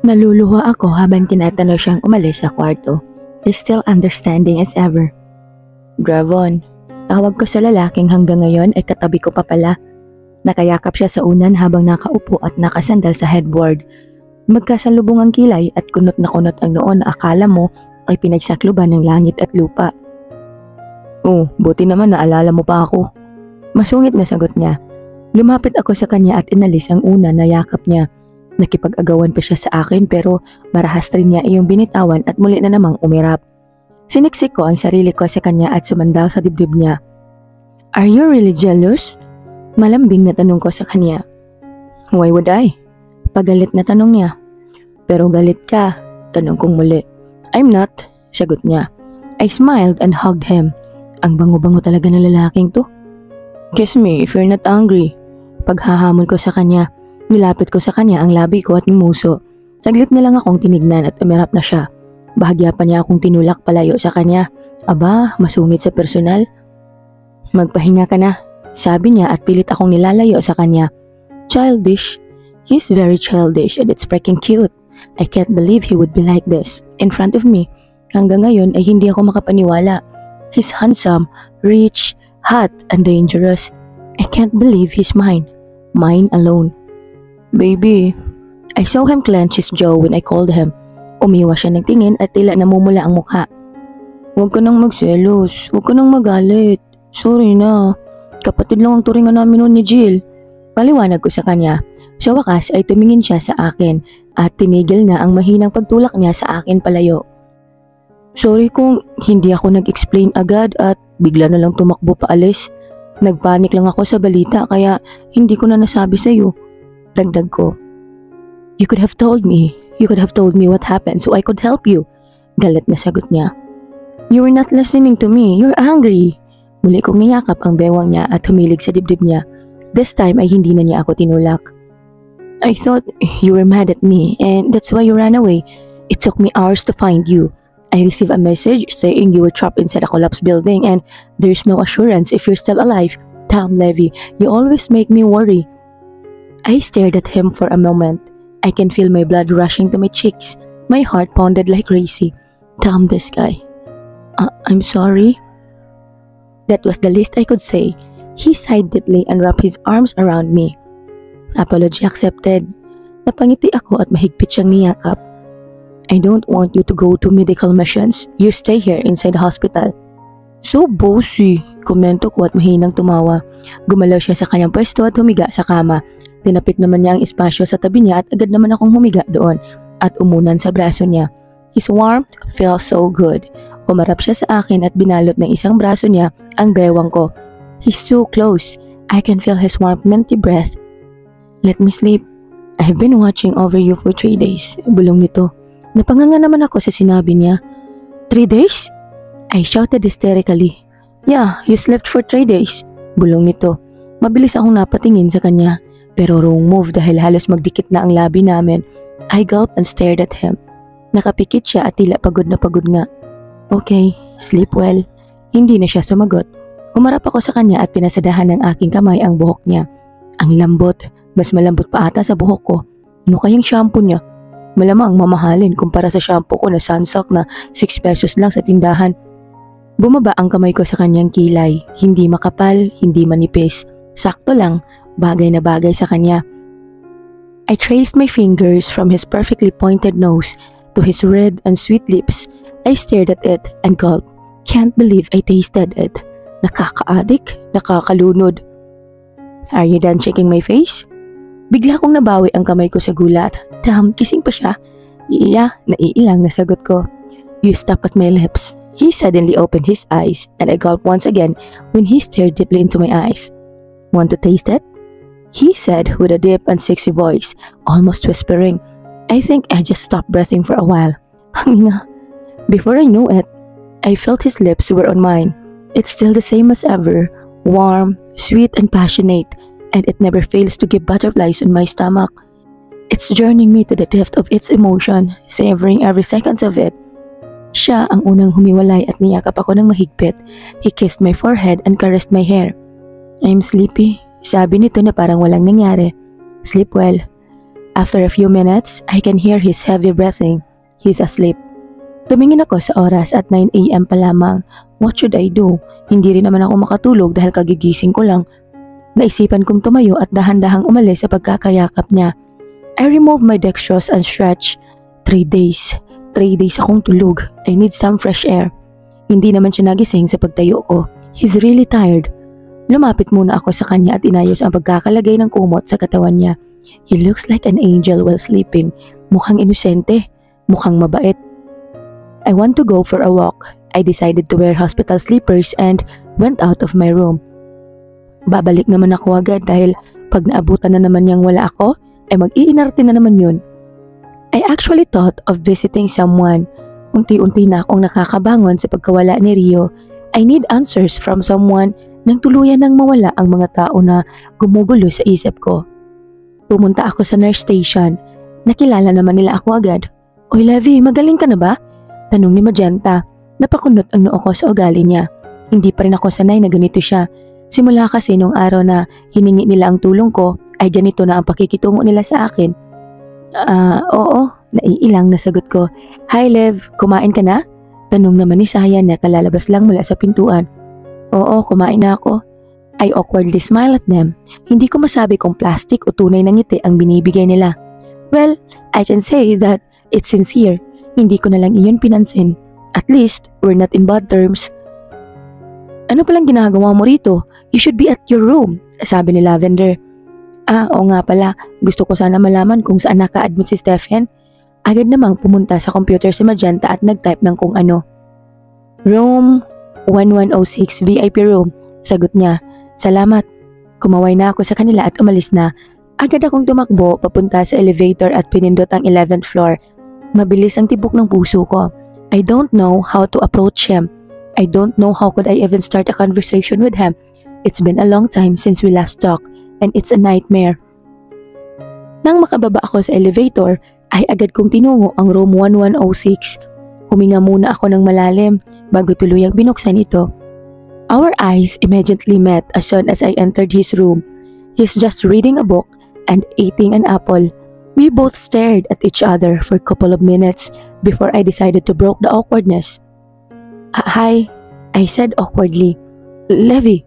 Naluluha ako habang tinatanaw siyang umalis sa kwarto. He's still understanding as ever. Dravon, tawag ko sa lalaking hanggang ngayon ay katabi ko pa pala. Nakayakap siya sa unan habang nakaupo at nakasandal sa headboard. Magkasalubong ang kilay at kunot na kunot ang noon na akala mo ay pinagsakluban ng langit at lupa. Oh, buti naman naalala mo pa ako. Masungit na sagot niya. Lumapit ako sa kanya at inalis ang una na yakap niya. Nakipag-agawan pa siya sa akin pero marahas rin niya iyong binitawan at muli na namang umirap. Siniksik ko ang sarili ko sa kanya at sumandal sa dibdib niya. Are you really jealous? Malambing na tanong ko sa kanya. Why would I? Pagalit na tanong niya. Pero galit ka, tanong kong muli. I'm not, sagot niya. I smiled and hugged him. Ang bango-bango talaga ng lalaking to. Kiss me if you're not angry. Paghahamon ko sa kanya, nilapit ko sa kanya ang labi ko at muso. Saglit na lang akong tinignan at umirap na siya. Bahagya pa niya akong tinulak palayo sa kanya. Aba, masungit sa personal. Magpahinga ka na, sabi niya at pilit akong nilalayo sa kanya. Childish. He's very childish and it's freaking cute. I can't believe he would be like this in front of me. Hanggang ngayon ay hindi ako makapaniwala. He's handsome, rich, hot, and dangerous. I can't believe he's mine. Mine alone. Baby, I saw him clench his jaw when I called him. Umiwa siya ng tingin at tila namumula ang mukha. Huwag ka nang magselos, huwag ka nang magalit. Sorry na, kapatid lang ang turingan namin noon ni Jill. Paliwanag ko sa kanya. Sa wakas ay tumingin siya sa akin at tinigil na ang mahinang pagtulak niya sa akin palayo. Sorry kung hindi ako nag-explain agad at bigla na lang tumakbo paalis. Nagpanik lang ako sa balita kaya hindi ko na nasabi sa iyo. Dagdag ko. You could have told me. You could have told me what happened so I could help you. Galit na sagot niya. You were not listening to me. You're angry. Muli kong niyakap ang bewang niya at humilig sa dibdib niya. This time ay hindi na niya ako tinulak. I thought you were mad at me and that's why you ran away. It took me hours to find you. I received a message saying you were trapped inside a collapsed building and there's no assurance if you're still alive. Damn, Levy, you always make me worry. I stared at him for a moment. I can feel my blood rushing to my cheeks. My heart pounded like crazy. Damn this guy. I'm sorry. That was the least I could say. He sighed deeply and wrapped his arms around me. Apology accepted. Napangiti ako at mahigpit siyang niyakap. I don't want you to go to medical missions. You stay here inside the hospital. So bossy, komento ko at mahinang tumawa. Gumalaw siya sa kanyang pwesto at humiga sa kama. Tinapik naman niya ang espasyo sa tabi niya at agad naman akong humiga doon at umunan sa braso niya. His warmth felt so good. Umarap siya sa akin at binalot ng isang braso niya ang bewang ko. He's so close. I can feel his warm minty breath. Let me sleep. I've been watching over you for 3 days. Bulong nito. Napanganga naman ako sa sinabi niya. 3 days? I shouted hysterically. Yeah, you slept for 3 days. Bulong nito. Mabilis akong napatingin sa kanya. Pero wrong move dahil halos magdikit na ang labi namin. I gulped and stared at him. Nakapikit siya at tila pagod na pagod nga. Okay, sleep well. Hindi na siya sumagot. Umarap ako sa kanya at pinasadahan ng aking kamay ang buhok niya. Ang lambot, mas malambot pa ata sa buhok ko. Ano kayang shampoo niya? Malamang mamahalin kumpara sa shampoo ko na Sunsilk na 6 pesos lang sa tindahan. Bumaba ang kamay ko sa kanyang kilay. Hindi makapal, hindi manipis. Sakto lang. Bagay na bagay sa kanya. I traced my fingers from his perfectly pointed nose to his red and sweet lips. I stared at it and gulped. Can't believe I tasted it. Nakaka-addict, nakakalunod. Are you done checking my face? Bigla kong nabawi ang kamay ko sa gulat. Damn, kissing pa siya. Yeah, naiilang na sagot ko. You stop at my lips. He suddenly opened his eyes and I gulped once again when he stared deeply into my eyes. Want to taste it? He said with a deep and sexy voice, almost whispering. I think I just stopped breathing for a while. Tangina. Before I knew it, I felt his lips were on mine. It's still the same as ever, warm, sweet and passionate, and it never fails to give butterflies on my stomach. It's journeying me to the depth of its emotion, savoring every second of it. Siya ang unang humiwalay at niyakap ako ng mahigpit. He kissed my forehead and caressed my hair. I'm sleepy. Sabi nito na parang walang nangyari. Sleep well. After a few minutes, I can hear his heavy breathing. He's asleep. Tumingin ako sa oras at 9 a.m. pa lamang. What should I do? Hindi rin naman ako makatulog dahil kagigising ko lang. Naisipan kong tumayo at dahan-dahang umalis sa pagkakayakap niya. I removed my dextrose and stretched. 3 days. 3 days akong tulog. I need some fresh air. Hindi naman siya nagising sa pagtayo ko. He's really tired. Lumapit muna ako sa kanya at inayos ang pagkakalagay ng kumot sa katawan niya. He looks like an angel while sleeping. Mukhang inosente. Mukhang mabait. I want to go for a walk. I decided to wear hospital slippers and went out of my room. Babalik naman ako agad dahil pag naabutan na naman niyang wala ako, ay mag-iinarte na naman yun. I actually thought of visiting someone. Unti-unti na akong nakakabangon sa pagkawala ni Rio. I need answers from someone nang tuluyan nang mawala ang mga tao na gumugulo sa isip ko. Pumunta ako sa nurse station. Nakilala naman nila ako agad. Oy Levi, magaling ka na ba? Tanong ni Magenta. Napakunot ang noo ko sa ugali niya. Hindi pa rin ako sanay na ganito siya. Simula kasi nung araw na hiningi nila ang tulong ko, ay ganito na ang pakikitungo nila sa akin. Oo, naiilang na sagot ko. Hi Lev, kumain ka na? Tanong naman ni Sayan na kalalabas lang mula sa pintuan. Oo, kumain na ako. I awkwardly smile at them. Hindi ko masabi kung plastic o tunay na ngiti ang binibigay nila. Well, I can say that it's sincere. Hindi ko na lang iyon pinansin. At least, we're not in bad terms. Ano palang ginagawa mo rito? You should be at your room, sabi ni Lavender. Oo nga pala. Gusto ko sana malaman kung saan naka-admit si Stephen. Agad namang pumunta sa computer si Magenta at nag-type ng kung ano. Room 1106 VIP room, sagot niya. Salamat. Kumaway na ako sa kanila at umalis na. Agad akong tumakbo papunta sa elevator at pinindot ang 11th floor. Mabilis ang tibok ng puso ko. I don't know how to approach him. I don't know how could I even start a conversation with him. It's been a long time since we last talked and it's a nightmare. Nang makababa ako sa elevator, ay agad kong tinungo ang room 1106. Huminga muna ako ng malalim bago tuluyang binuksan ito. Our eyes immediately met as soon as I entered his room. He's just reading a book and eating an apple. We both stared at each other for a couple of minutes before I decided to break the awkwardness. Hi, I said awkwardly. Levi,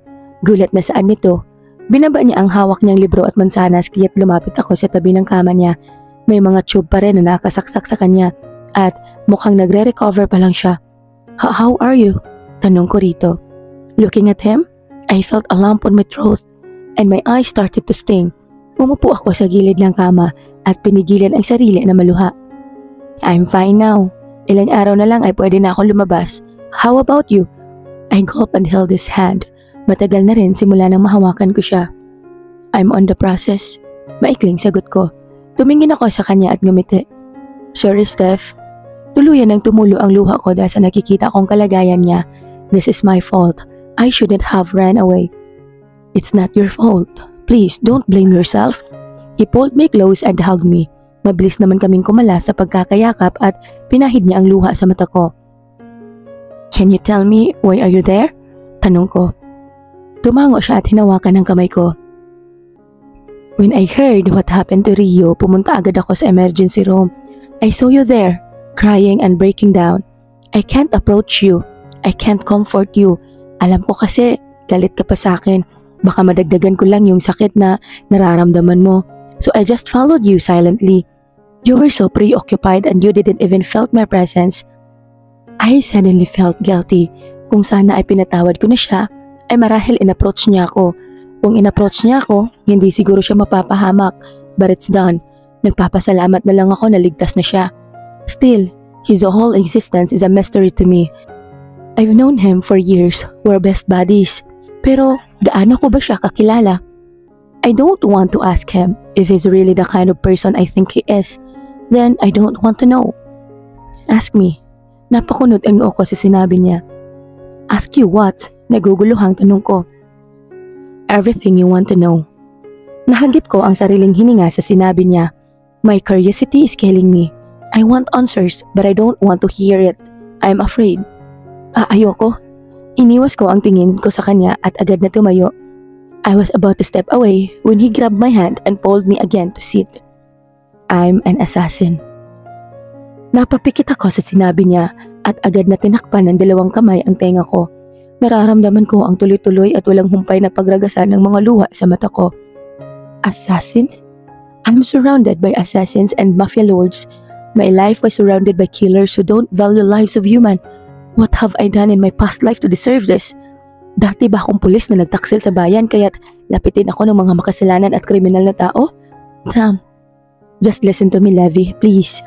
gulat na saan nito. Binaba niya ang hawak niyang libro at mansanas kaya't lumapit ako sa tabi ng kama niya. May mga tube pa rin na nakasaksak sa kanya at mukhang nagre-recover pa lang siya. How are you? Tanong ko rito. Looking at him, I felt a lump on my throat and my eyes started to sting. Umupo ako sa gilid ng kama at pinigilan ang sarili na maluha. I'm fine now. Ilang araw na lang ay pwede na akong lumabas. How about you? I gulped and held his hand. Matagal na rin simula nang mahawakan ko siya. I'm on the process. Maikling sagot ko. Tumingin ako sa kanya at ngumiti. Sorry, Steph. Tuluyan nang tumulo ang luha ko dahil sa nakikita kong kalagayan niya. This is my fault. I shouldn't have ran away. It's not your fault. Please, don't blame yourself. He pulled me close and hugged me. Mabilis naman kaming kumalas sa pagkakayakap at pinahid niya ang luha sa mata ko. Can you tell me why are you there? Tanong ko. Tumango siya at hinawakan ang kamay ko. When I heard what happened to Rio, pumunta agad ako sa emergency room. I saw you there, crying and breaking down. I can't approach you. I can't comfort you. Alam ko kasi, galit ka pa sa akin. Baka madagdagan ko lang yung sakit na nararamdaman mo. So I just followed you silently. You were so preoccupied and you didn't even felt my presence. I suddenly felt guilty. Kung sana ay pinatawad ko na siya, ay marahil in-approach niya ako. Kung in-approach niya ako, hindi siguro siya mapapahamak. But it's done. Nagpapasalamat na lang ako na ligtas na siya. Still, his whole existence is a mystery to me. I've known him for years. We're best buddies. Pero gaano ko ba siya kakilala? I don't want to ask him if he's really the kind of person I think he is. Then I don't want to know. Ask me. Napakunot ang noo ko sa sinabi niya. Ask you what? Naguguluhang tanong ko. Everything you want to know. Nahagip ko ang sariling hininga sa sinabi niya. My curiosity is killing me. I want answers but I don't want to hear it. I'm afraid. Ayoko. Iniwas ko ang tingin ko sa kanya at agad na tumayo. I was about to step away when he grabbed my hand and pulled me again to sit. I'm an assassin. Napapikit ako sa sinabi niya at agad na tinakpan ng dalawang kamay ang tenga ko. Nararamdaman ko ang tuloy-tuloy at walang humpay na pagragasan ng mga luha sa mata ko. Assassin? I'm surrounded by assassins and mafia lords. My life was surrounded by killers who don't value lives of human. What have I done in my past life to deserve this? Dati ba akong pulis na nagtaksil sa bayan kaya't lapitin ako ng mga makasalanan at kriminal na tao? Damn. Just listen to me, Levi, please.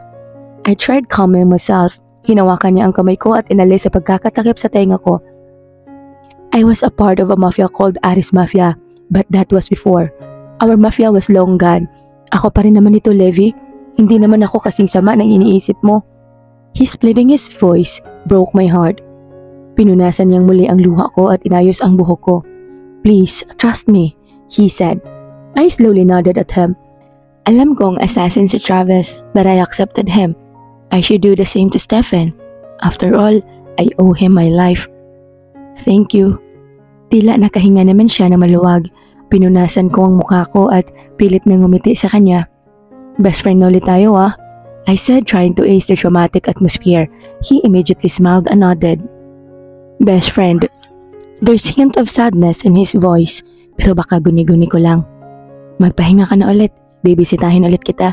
I tried calming myself. Hinawakan niya ang kamay ko at inalis sa pagkakatakip sa tenga ko. I was a part of a mafia called Aris Mafia, but that was before. Our mafia was long gone. Ako pa rin naman ito, Levi. Hindi naman ako kasing sama ng iniisip mo. His pleading his voice broke my heart. Pinunasan niyang muli ang luha ko at inayos ang buhok ko. Please, trust me, he said. I slowly nodded at him. Alam kong assassin si Travis, but I accepted him. I should do the same to Stefan. After all, I owe him my life. Thank you. Tila nakahinga naman siya na maluwag. Pinunasan ko ang mukha ko at pilit na ngumiti sa kanya. Best friend na ulit tayo ah, I said, trying to ease the dramatic atmosphere. He immediately smiled and nodded. Best friend. There's hint of sadness in his voice, pero baka guni-guni ko lang. Magpahinga ka na ulit, bibisitahin ulit kita.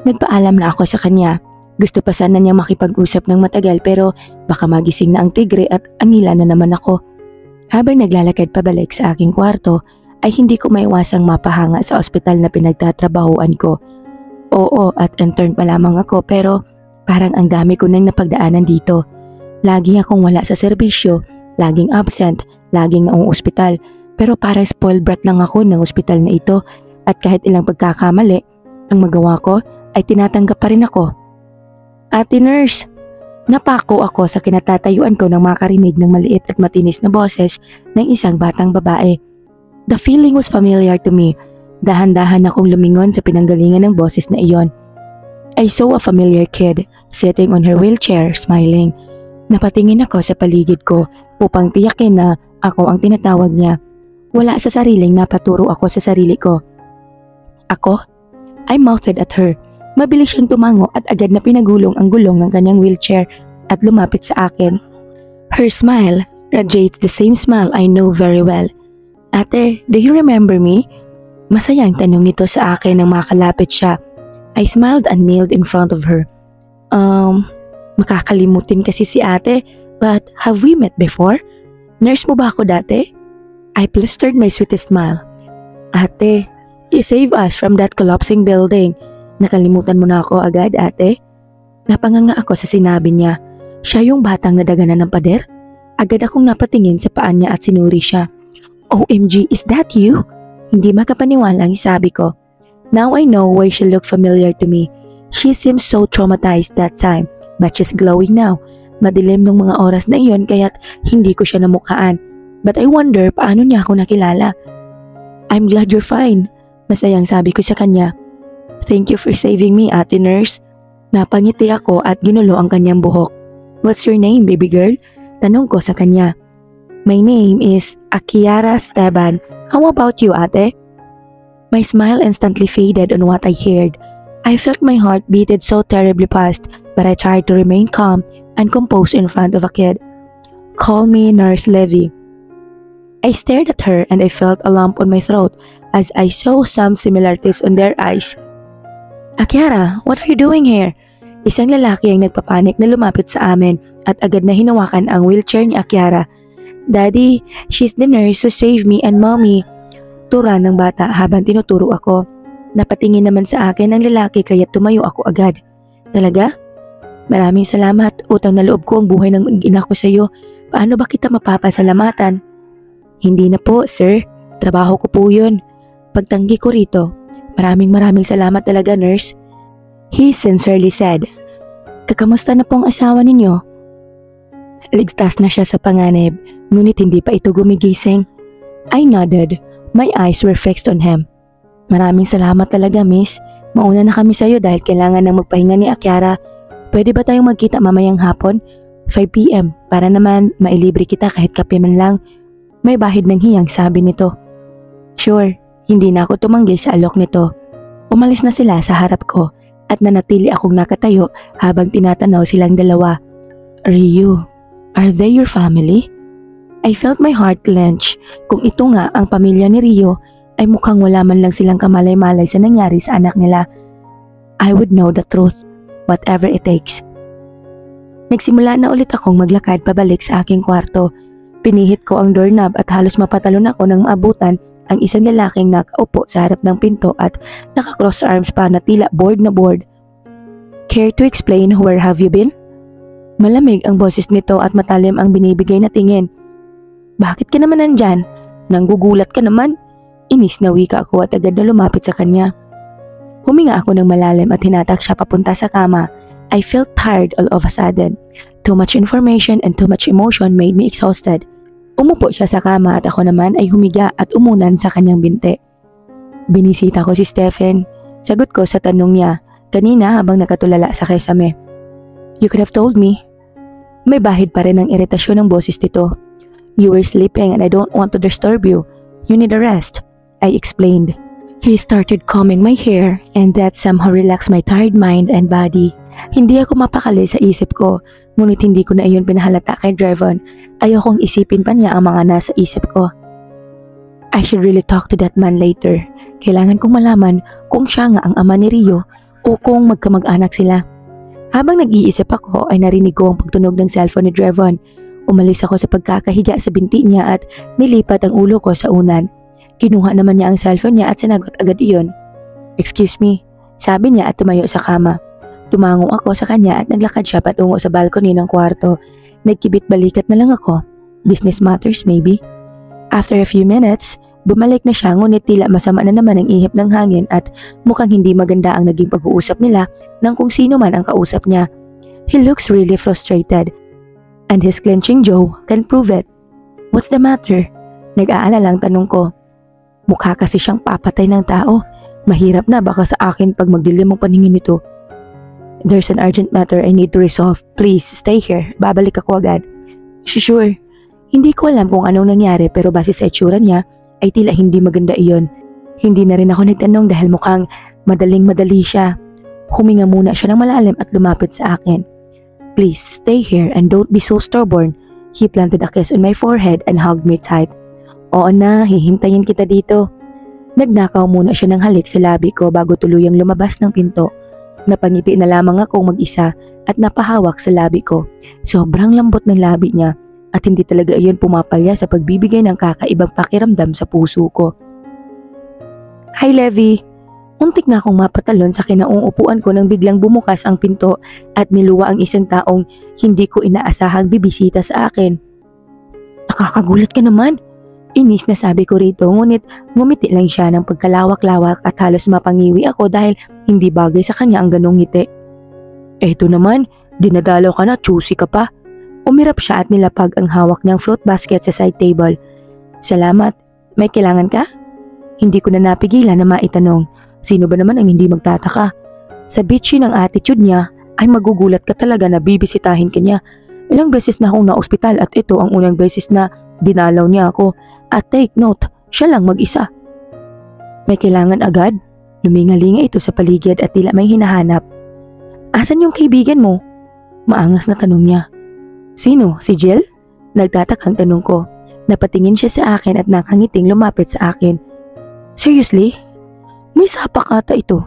Nagpaalam na ako sa kanya. Gusto pa sana niya makipag-usap ng matagal pero baka magising na ang tigre at anila na naman ako. Habang naglalakad pabalik sa aking kwarto, ay hindi ko maiwasang mapahanga sa ospital na pinagtatrabahuan ko. Oo, at intern pa lamang ako pero parang ang dami ko nang napagdaanan dito. Lagi akong wala sa serbisyo, laging absent, laging naong ospital. Pero para spoiled brat lang ako ng ospital na ito at kahit ilang pagkakamali, ang magawa ko ay tinatanggap pa rin ako. Ate nurse, napako ako sa kinatatayuan ko nang makarinig ng maliit at matinis na boses ng isang batang babae. The feeling was familiar to me. Dahan-dahan akong lumingon sa pinanggalingan ng boses na iyon. I saw a familiar kid sitting on her wheelchair, smiling. Napatingin ako sa paligid ko upang tiyakin na ako ang tinatawag niya. Wala sa sariling napaturo ako sa sarili ko. Ako? I mouthed at her. Mabilis siyang tumango at agad na pinagulong ang gulong ng kanyang wheelchair at lumapit sa akin. Her smile radiates the same smile I know very well. Ate, do you remember me? Masayang tanong nito sa akin nang makalapit siya. I smiled and kneeled in front of her. Makakalimutin kasi si ate, but have we met before? Nurse mo ba ako dati? I plastered my sweetest smile. Ate, you saved us from that collapsing building. Nakalimutan mo na ako agad, ate? Napanganga ako sa sinabi niya. Siya yung batang nadaganan ng pader? Agad akong napatingin sa paan niya at sinuri siya. OMG, is that you? Hindi makapaniwala ang sabi ko. Now I know why she looked familiar to me. She seems so traumatized that time, but she's glowing now. Madilim nung mga oras na iyon kaya't hindi ko siya namukhaan. But I wonder paano niya ako nakilala. I'm glad you're fine. Masayang sabi ko sa kanya. Thank you for saving me, ate nurse. Napangiti ako at ginulo ang kanyang buhok. What's your name, baby girl? Tanong ko sa kanya. My name is Akiara Esteban. How about you, ate? My smile instantly faded on what I heard. I felt my heart beated so terribly fast, but I tried to remain calm and composed in front of a kid. Call me Nurse Levi. I stared at her and I felt a lump on my throat as I saw some similarities on their eyes. Akiara, what are you doing here? Isang lalaki ang nagpapanik na lumapit sa amin at agad na hinawakan ang wheelchair ni Akiara. Daddy, she's the nurse who saved me and mommy. Tura ng bata habang tinuturo ako. Napatingin naman sa akin ang lalaki kaya tumayo ako agad. Talaga? Maraming salamat, utang na loob ko ang buhay ng mag-ina ko sa iyo. Paano ba kita mapapasalamatan? Hindi na po, sir. Trabaho ko po yun. Pagtanggi ko rito. Maraming salamat talaga, nurse. He sincerely said. Kakamusta na po ang asawa ninyo? Ligtas na siya sa panganib, ngunit hindi pa ito gumigising. I nodded. My eyes were fixed on him. Maraming salamat talaga, miss. Mauna na kami sa'yo dahil kailangan nang magpahinga ni Akiara. Pwede ba tayong magkita mamayang hapon? 5 p.m. para naman mailibre kita kahit kape man lang. May bahid ng hiyang sabi nito. Sure. Hindi na ako tumanggi sa alok nito. Umalis na sila sa harap ko. at nanatili akong nakatayo habang tinatanaw silang dalawa. Ryu, are they your family? I felt my heart clench. Kung ito nga ang pamilya ni Ryu, ay mukhang wala man lang silang kamalay-malay sa nangyari sa anak nila. I would know the truth, whatever it takes. Nagsimula na ulit akong maglakad pabalik sa aking kwarto. Pinihit ko ang doorknob at halos mapatalon ako nang maabutan ang isang lalaking nakaupo sa harap ng pinto at naka-cross arms pa na tila bored na bored. Care to explain where have you been? Malamig ang boses nito at matalim ang binibigay na tingin. Bakit ka naman nandyan? Nanggugulat ka naman? Inis na wika ako at agad na lumapit sa kanya. Huminga ako ng malalim at hinatak siya papunta sa kama. I felt tired all of a sudden. Too much information and too much emotion made me exhausted. Umupo siya sa kama at ako naman ay humiga at umunan sa kanyang binti. Binisita ko si Stephen. Sagot ko sa tanong niya kanina habang nakatulala sa kesame. You could have told me. May bahid pa rin ang iritasyon ng boses nito. You were sleeping and I don't want to disturb you. You need a rest, I explained. He started combing my hair and that somehow relaxed my tired mind and body. Hindi ako mapakali sa isip ko, ngunit hindi ko na iyon pinahalata kay Drevon. Ayokong isipin pa niya ang mga nasa isip ko. I should really talk to that man later. Kailangan kong malaman kung siya nga ang ama ni Ryu o kung magkamag-anak sila. Habang nag-iisip ako ay narinig ko ang pagtunog ng cellphone ni Drevon. Umalis ako sa pagkakahiga sa binti niya at nilipat ang ulo ko sa unan. Kinuha naman niya ang cellphone niya at sinagot agad iyon. Excuse me, sabi niya at tumayo sa kama. Tumango ako sa kanya at naglakad siya patungo sa balcony ng kwarto. Nagkibit balikat na lang ako. Business matters maybe. After a few minutes, bumalik na siya ngunit tila masama na naman ang ihip ng hangin at mukhang hindi maganda ang naging pag-uusap nila ng kung sino man ang kausap niya. He looks really frustrated and his clenching jaw can prove it. What's the matter? Nag-aalalang tanong ko. Mukha kasi siyang papatay ng tao. Mahirap na baka sa akin pag magdilim ang paningin nito. There's an urgent matter I need to resolve. Please, stay here. Babalik ako agad. Sure. Hindi ko alam kung anong nangyari pero base sa itsura niya ay tila hindi maganda iyon. Hindi na rin ako nagtanong dahil mukhang madaling-madali siya. Huminga muna siya ng malalim at lumapit sa akin. Please, stay here and don't be so stubborn. He planted a kiss on my forehead and hugged me tight. Oo na, hihintayin kita dito. Nagnakaw muna siya ng halik sa labi ko bago tuluyang lumabas ng pinto. Napangiti na lamang akong mag-isa at napahawak sa labi ko. Sobrang lambot ng labi niya at hindi talaga iyon pumapalya sa pagbibigay ng kakaibang pakiramdam sa puso ko. Hi Levi! Untik na akong mapatalon sa kinaong upuan ko nang biglang bumukas ang pinto at niluwa ang isang taong hindi ko inaasahang bibisita sa akin. Nakakagulat ka naman! Inis na sabi ko rito ngunit ngumiti lang siya ng pagkalawak-lawak at halos mapangiwi ako dahil hindi bagay sa kanya ang ganong ngiti. Eto naman, dinadalaw ka na, choosy ka pa. Umirap siya at nilapag ang hawak niyang fruit basket sa side table. Salamat, may kailangan ka? Hindi ko na napigilan na maitanong, sino ba naman ang hindi magtataka? Sa bitchy ng attitude niya ay magugulat ka talaga na bibisitahin ka niya. Ilang beses na akong na-ospital at ito ang unang beses na dinalaw niya ako. At take note, siya lang mag-isa. May kailangan agad? Lumingalinga ito sa paligid at tila may hinahanap. Asan yung kaibigan mo? Maangas na tanong niya. Sino? Si Jill? Nagtatakang tanong ko. Napatingin siya sa akin at nakangiting lumapit sa akin. Seriously? May sapak ata ito.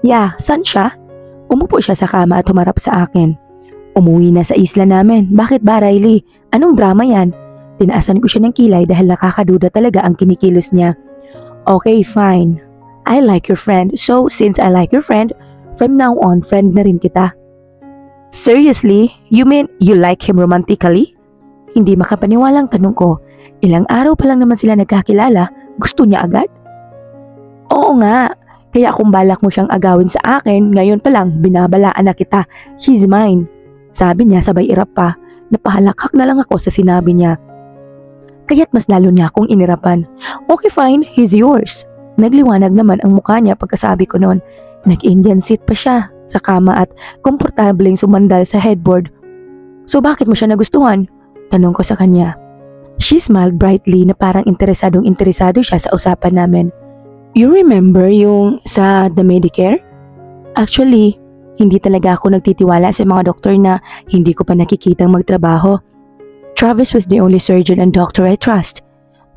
Yeah, saan siya? Umupo siya sa kama at humarap sa akin. Umuwi na sa isla namin. Bakit ba, Riley? Anong drama yan? Tinaasan ko siya ng kilay dahil nakakaduda talaga ang kinikilos niya. Okay, fine. I like your friend. So, since I like your friend, from now on, friend na rin kita. Seriously? You mean you like him romantically? Hindi makapaniwalang tanong ko. Ilang araw pa lang naman sila nagkakilala. Gusto niya agad? Oo nga. Kaya kung balak mo siyang agawin sa akin, ngayon pa lang binabalaan na kita. He's mine. Sabi niya sabay irap pa. Napahalakak na lang ako sa sinabi niya. Kaya't mas lalo niya akong inirapan. Okay fine, he's yours. Nagliwanag naman ang mukha niya pagkasabi ko noon. Nag-Indian seat pa siya sa kama at komportableng sumandal sa headboard. So bakit mo siya nagustuhan? Tanong ko sa kanya. She smiled brightly na parang interesado siya sa usapan namin. You remember yung sa The Medicare? Actually, hindi talaga ako nagtitiwala sa mga doktor na hindi ko pa nakikitang magtrabaho. Travis was the only surgeon and doctor I trust.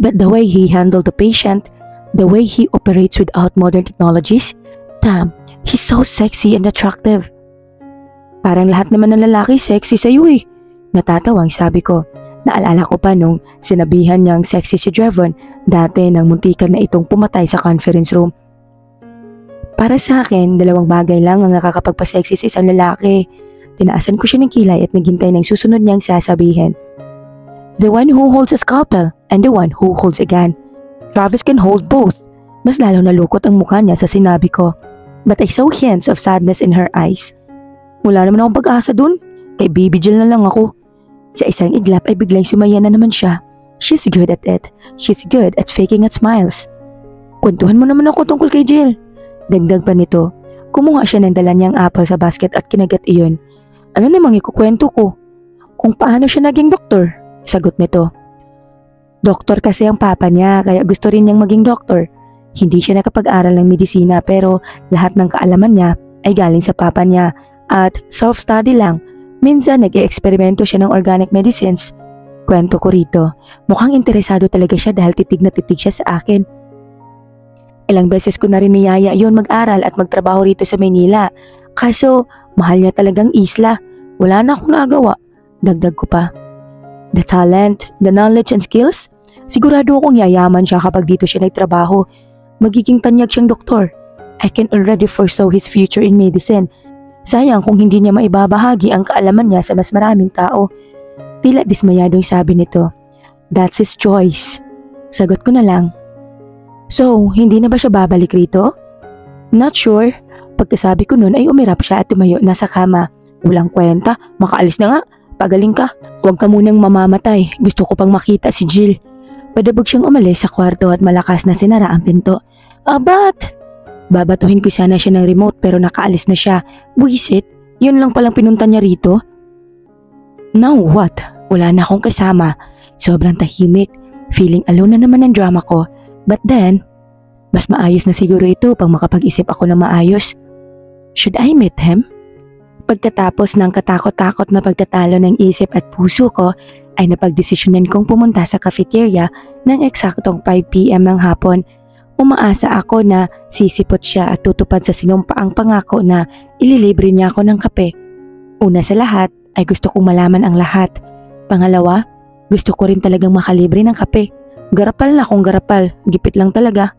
But the way he handled the patient, the way he operates without modern technologies, damn, he's so sexy and attractive. Parang lahat naman ng lalaki sexy sa'yo eh. Natatawang sabi ko. Naalala ko pa nung sinabihan niyang sexy si Drevon dati nang muntikan na itong pumatay sa conference room. Para sa akin, dalawang bagay lang ang nakakapagpa-sexy sa isang lalaki. Tinaasan ko siya ng kilay at naghintay ng susunod niyang sasabihin. The one who holds a scalpel and the one who holds a gun. Travis can hold both. Mas lalo nalukot ang mukha niya sa sinabi ko. But I saw hints of sadness in her eyes. Wala naman akong pag-asa dun. Kay Baby Jill na lang ako. Sa isang iglap ay biglang sumaya na naman siya. She's good at it. She's good at faking at smiles. Kwentuhan mo naman ako tungkol kay Jill. Dagdag pa nito, kumuha siya ng dala niyang apple sa basket at kinagat iyon. Ano namang ikukwento ko? Kung paano siya naging doktor? Sagot nito. Doktor kasi ang papa niya kaya gusto rin niyang maging doktor. Hindi siya nakapag-aral ng medisina pero lahat ng kaalaman niya ay galing sa papa niya at self-study lang. Minsan nag-e-eksperimento siya ng organic medicines. Kwento ko rito, mukhang interesado talaga siya dahil titig na titig siya sa akin. Ilang beses ko na rin niyaya yun mag-aral at magtrabaho rito sa Maynila. Kaso, mahal niya talagang isla. Wala na akong nagawa. Dagdag ko pa. The talent, the knowledge and skills? Sigurado akong yayaman siya kapag dito siya nagtrabaho. Magiging tanyag siyang doktor. I can already foresaw his future in medicine. Sayang kung hindi niya maibabahagi ang kaalaman niya sa mas maraming tao. Tila dismayadong sabi nito. That's his choice. Sagot ko na lang. So, hindi na ba siya babalik rito? Not sure. Pagkasabi ko nun ay umirap siya at tumayo na sa kama. Walang kwenta, makaalis na nga. Pagaling ka. Huwag ka munang mamamatay. Gusto ko pang makita si Jill. Padabog siyang umalis sa kwarto at malakas na sinara ang pinto. But... Babatuhin ko sana siya ng remote pero nakaalis na siya. Buisit, yun lang palang pinunta niya rito. Now what? Wala na akong kasama. Sobrang tahimik. Feeling alone na naman ang drama ko. But then, mas maayos na siguro ito pang makapag-isip ako ng maayos. Should I meet him? Pagkatapos ng katakot-takot na pagtatalo ng isip at puso ko, ay napagdesisyonan kong pumunta sa cafeteria ng eksaktong 5 PM ng hapon. Umaasa ako na sisipot siya at tutupad sa sinumpaang pangako na ililibre niya ako ng kape. Una sa lahat ay gusto kong malaman ang lahat. Pangalawa, gusto ko rin talagang makalibre ng kape. Garapal na kung garapal, gipit lang talaga.